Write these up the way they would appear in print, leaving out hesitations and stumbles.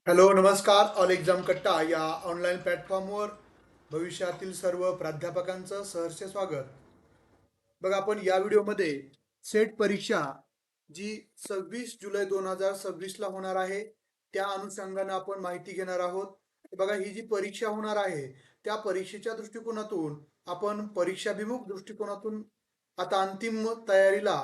Hello नमस्कार. All exam कट्टा या ऑनलाईन प्लॅटफॉर्मवर भविष्यातील सर्व प्राध्यापकांचं सहर्ष स्वागत. बघा, आपण या व्हिडिओमध्ये सेट परीक्षा जी 26 जुलै 2026 ला होणार आहे त्या अनुषंगाने आपण माहिती घेणार आहोत. बघा, ही जी परीक्षा होणार आहे त्या परीक्षेच्या दृष्टिकोनातून आपण परीक्षाभिमुख दृष्टिकोनातून आता अंतिम तयारीला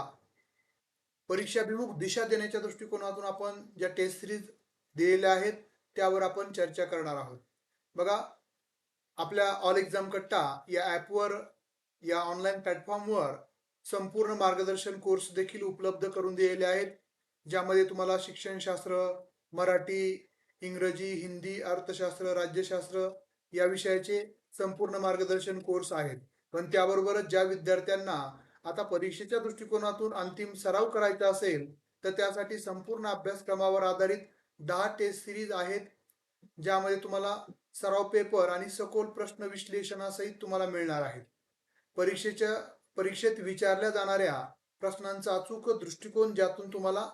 परीक्षाभिमुख दिशा देण्याच्या दृष्टिकोनातून आपण ज्या टेस्ट सिरीज दिलेल्या आहेत त्यावर आपण चर्चा करणार आहोत. बघा, आपल्या ऑल एक्झाम कट्टा या ॲपवर, या ऑनलाईन प्लॅटफॉर्मवर संपूर्ण मार्गदर्शन कोर्स देखील उपलब्ध करून दिलेले आहेत, ज्यामध्ये तुम्हाला शिक्षणशास्त्र, मराठी, इंग्रजी, हिंदी, अर्थशास्त्र, राज्यशास्त्र या विषयाचे संपूर्ण मार्गदर्शन कोर्स आहेत. पण त्याबरोबरच ज्या विद्यार्थ्यांना आता परीक्षेच्या दृष्टिकोनातून अंतिम सराव करायचा असेल तर त्यासाठी संपूर्ण अभ्यासक्रमावर आधारित 10 टेस्ट सिरीज आहेत, ज्यामध्ये तुम्हाला सराव पेपर आणि सखोल प्रश्न विश्लेषणासहित तुम्हाला मिळणार आहेत. परीक्षेत विचारल्या जाणाऱ्या प्रश्नांचा अचूक दृष्टिकोन ज्यातून तुम्हाला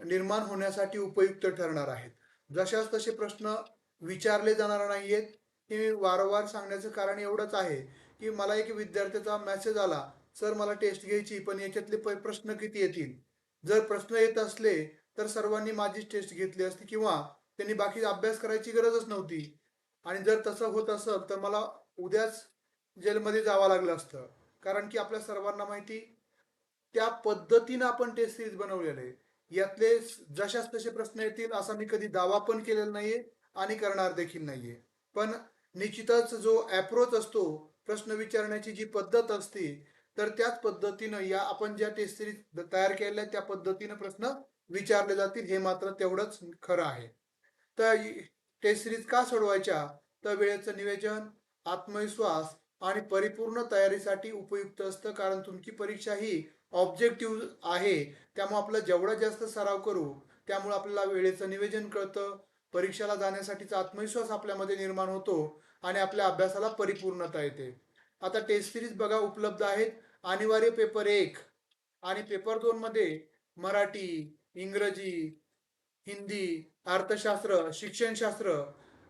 निर्माण होण्यासाठी उपयुक्त ठरणार आहेत. जशाच तसे प्रश्न विचारले जाणार नाहीयेत. हे वारंवार सांगण्याचं कारण एवढंच आहे की मला एक विद्यार्थ्याचा मेसेज आला, सर मला टेस्ट घ्यायची पण याच्यातले प्रश्न किती येतील. जर प्रश्न येत असले तर सर्वांनी माझीच टेस्ट घेतली असती किंवा त्यांनी बाकी अभ्यास करायची गरजच नव्हती. आणि जर तसं होत असेल तर मला उद्याच जेलमध्ये जावं लागलं असतं. कारण की आपल्या सर्वांना माहिती, त्या पद्धतीनं आपण टेस्ट सिरीज बनवलेलं आहे. यातले जशाच तसे प्रश्न येतील असा मी कधी दावा पण केलेला नाहीये आणि करणार देखील नाहीये. पण निश्चितच जो अप्रोच असतो, प्रश्न विचारण्याची जी पद्धत असते, तर त्याच पद्धतीनं या आपण ज्या टेस्ट सिरीज तयार केलेल्या त्या पद्धतीनं प्रश्न विचारले जातील, हे मात्र तेवढंच खरं आहे. तर टेस्ट सिरीज का सोडवायच्या? तर वेळेचं नियोजन, आत्मविश्वास आणि परिपूर्ण तयारीसाठी उपयुक्त असतं. कारण तुमची परीक्षा ही ऑब्जेक्टिव्ह आहे, त्यामुळे आपलं जेवढा जास्त सराव करू त्यामुळे आपल्याला वेळेचं नियोजन कळतं, परीक्षेला जाण्यासाठीचा आत्मविश्वास आपल्यामध्ये निर्माण होतो आणि आपल्या अभ्यासाला परिपूर्णता येते. आता टेस्ट सिरीज बघा उपलब्ध आहेत. अनिवार्य पेपर 1 आणि पेपर 2 मध्ये मराठी, इंग्रजी, हिंदी, अर्थशास्त्र, शिक्षणशास्त्र,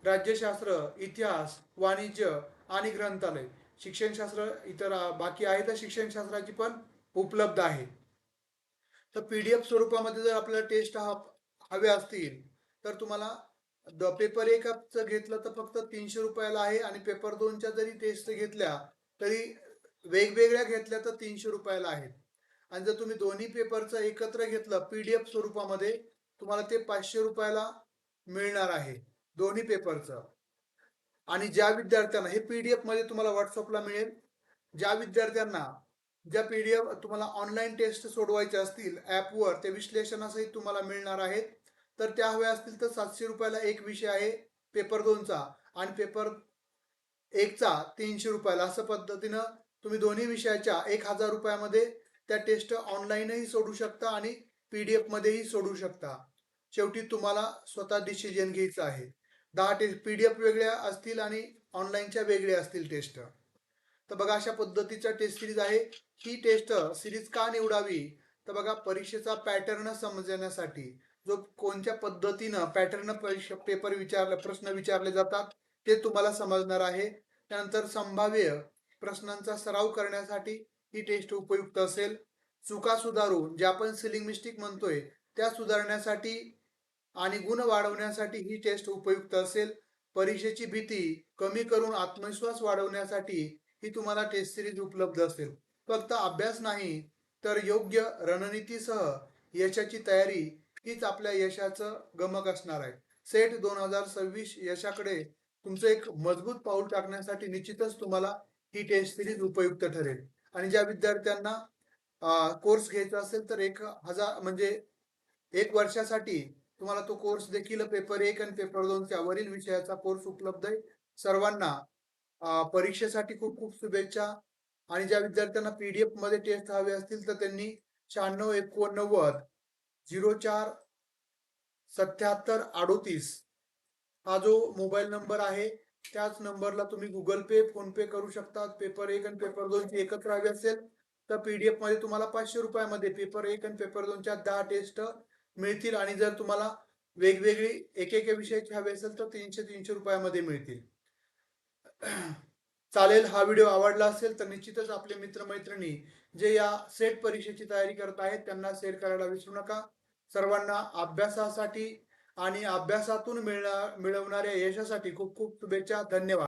राज्यशास्त्र, इतिहास, वाणिज्य आणि ग्रंथालय. शिक्षणशास्त्र इतर बाकी आहे तर शिक्षणशास्त्राची पण उपलब्ध आहे. तर पीडीएफ स्वरूपामध्ये जर आपल्याला टेस्ट हवे असतील तर तुम्हाला पेपर 1 घेतलं तर फक्त 300 रुपयाला आहे आणि पेपर 2च्या जरी टेस्ट घेतल्या तरी वेगवेगळ्या घेतल्या तर 300 रुपयाला आहेत. आणि जर तुम्ही दोन्ही पेपरचं एकत्र घेतलं पीडीएफ स्वरूपामध्ये तुम्हाला ते 500 रुपयाला मिळणार आहे दोन्ही पेपरचं. आणि ज्या विद्यार्थ्यांना हे पीडीएफ मध्ये तुम्हाला व्हॉट्सअपला मिळेल, ज्या विद्यार्थ्यांना ज्या पीडीएफ तुम्हाला ऑनलाईन टेस्ट सोडवायच्या असतील ॲपवर, ते विश्लेषणासहित तुम्हाला मिळणार आहेत. तर त्या हव्या असतील तर 700 रुपयाला एक विषय आहे पेपर 2चा आणि पेपर 1चा 300 रुपयाला. असं पद्धतीनं तुम्ही दोन्ही विषयाच्या 1000 रुपयामध्ये त्या टेस्ट ऑनलाईनही सोडू शकता आणि पीडीएफ मध्येही सोडू शकता. शेवटी तुम्हाला स्वतः डिसिजन घ्यायचा आहे. 10 टेस्ट पीडीएफ वेगळ्या असतील आणि ऑनलाईनच्या वेगळ्या असतील टेस्ट. तर बघा, अशा पद्धतीच्या टेस्ट सिरीज आहे. ही टेस्ट सिरीज का निवडावी? तर बघा, परीक्षेचा पॅटर्न समजण्यासाठी, जो कोणत्या पद्धतीनं पॅटर्न पेपर प्रश्न विचारले जातात ते तुम्हाला समजणार आहे. त्यानंतर संभाव्य प्रश्नांचा सराव करण्यासाठी ही टेस्ट उपयुक्त असेल. चुका सुधारून, जे आपण सिलिंग मिस्टेक म्हणतोय, त्या सुधारण्यासाठी आणि गुण वाढवण्यासाठी ही टेस्ट उपयुक्त असेल. परीक्षेची भीती कमी करून आत्मविश्वास वाढवण्यासाठी ही तुम्हाला टेस्ट सिरीज उपलब्ध असेल. फक्त अभ्यास नाही तर योग्य रणनीतीसह यशाची तयारी हीच आपल्या यशाचं गमक असणार आहे. सेट 2026 यशाकडे तुमचं एक मजबूत पाऊल टाकण्यासाठी निश्चितच तुम्हाला ही टेस्ट सिरीज उपयुक्त ठरेल. आणि ज्या विद्यार्थ्यांना कोर्स घ्यायचा असेल तर 1000 म्हणजे 1 वर्षासाठी तुम्हाला तो कोर्स देखील पेपर 1 आणि पेपर 2च्या वरील विषयाचा कोर्स उपलब्ध आहे. सर्वांना परीक्षेसाठी खूप खूप शुभेच्छा. आणि ज्या विद्यार्थ्यांना पीडीएफ मध्ये टेस्ट हवे असतील तर त्यांनी 9689 04 77 38 हा जो मोबाईल नंबर आहे त्याच नंबरला तुम्ही गुगल पे, फोन पे करू शकता. पेपर 1 आणि पेपर 2 एकत्र हवे असेल तर पीडीएफ मध्ये तुम्हाला 500 रुपयामध्ये पेपर 1 आणि पेपर 2च्या 10 टेस्ट मिळतील. आणि जर तुम्हाला वेगवेगळी एक विषयाची हवी असेल तर 300-300 रुपयामध्ये मिळतील. चालेल, हा व्हिडिओ आवडला असेल तर निश्चितच आपले मित्र-मैत्रिणी जे या सेट परीक्षेची तयारी करत आहेत त्यांना शेअर करायला विसरू नका. सर्वांना अभ्यासासाठी आणि अभ्यासातून मिळवणाऱ्या यशासाठी खूप खूप शुभेच्छा. धन्यवाद.